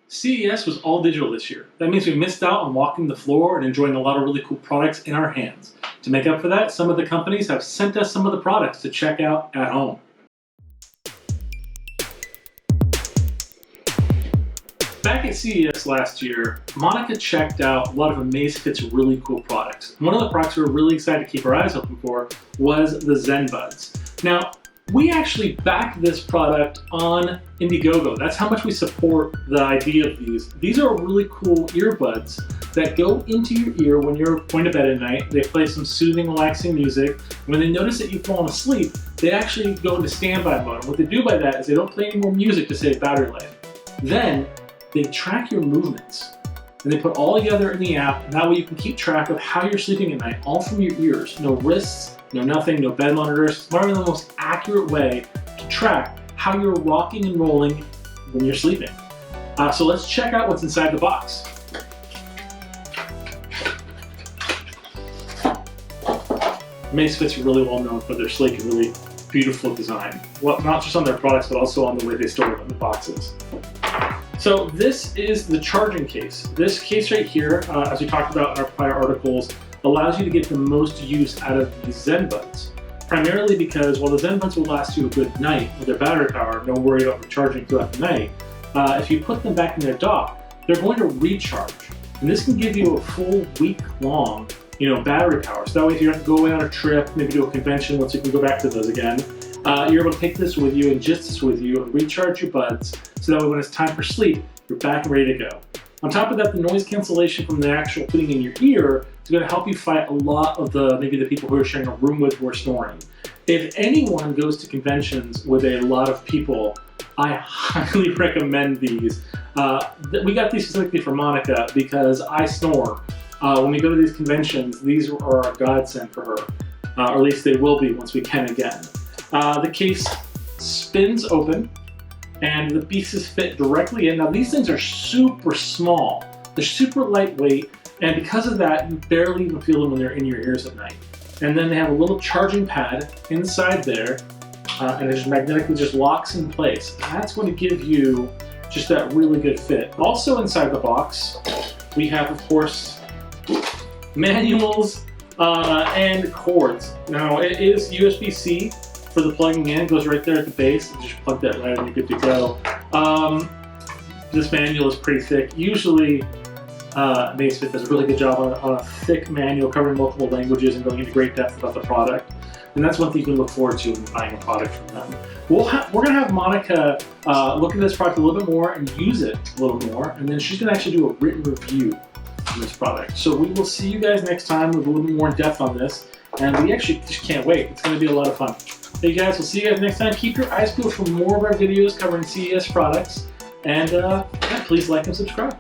CES was all digital this year. That means we missed out on walking the floor and enjoying a lot of really cool products in our hands. To make up for that, some of the companies have sent us some of the products to check out at home. Back at CES last year, Monica checked out a lot of Amazfit's really cool products. One of the products we were really excited to keep our eyes open for was the Zen Buds. Now, we actually backed this product on Indiegogo. That's how much we support the idea of these. These are really cool earbuds that go into your ear when you're going to bed at night. They play some soothing, relaxing music. When they notice that you've fallen asleep, they actually go into standby mode. And what they do by that is they don't play any more music to save battery life. Then they track your movements. And they put all together in the app, and that way you can keep track of how you're sleeping at night, all from your ears. No wrists, no nothing, no bed monitors. It's probably the most accurate way to track how you're rocking and rolling when you're sleeping. So let's check out what's inside the box. Amazfit's really well known for their sleek and really beautiful design. Well, not just on their products, but also on the way they store them in the boxes. So this is the charging case. This case right here, as we talked about in our prior articles, allows you to get the most use out of these Zen Buds. Primarily because while the Zen Buds will last you a good night with their battery power, no worry about recharging throughout the night, if you put them back in their dock, they're going to recharge. And this can give you a full week long, battery power. So that way if you have to go away on a trip, maybe to a convention once you can go back to those again, you're able to take this with you and just this with you and recharge your buds so that way when it's time for sleep, you're back and ready to go. On top of that, the noise cancellation from the actual putting in your ear is going to help you fight a lot of maybe the people who are sharing a room with who are snoring. If anyone goes to conventions with a lot of people, I highly recommend these. We got these specifically for Monica because I snore. When we go to these conventions, these are a godsend for her. Or at least they will be once we can again. The case spins open and the pieces fit directly in. Now these things are super small. They're super lightweight, and because of that, you barely even feel them when they're in your ears at night. And then they have a little charging pad inside there, and it just magnetically just locks in place. And that's going to give you just that really good fit. Also inside the box, we have, of course, manuals and cords. Now it is USB-C for the plugging in. It goes right there at the base. You just plug that right in, you're good to go. This manual is pretty thick. Usually, Amazfit does a really good job on a thick manual covering multiple languages and going into great depth about the product. And that's one thing you can look forward to when buying a product from them. We're going to have Monica look at this product a little bit more and use it a little more, and then she's going to actually do a written review on this product. So we will see you guys next time with a little bit more in depth on this, and we actually just can't wait. It's going to be a lot of fun. Hey guys, we'll see you guys next time. Keep your eyes peeled for more of our videos covering CES products, and please like and subscribe.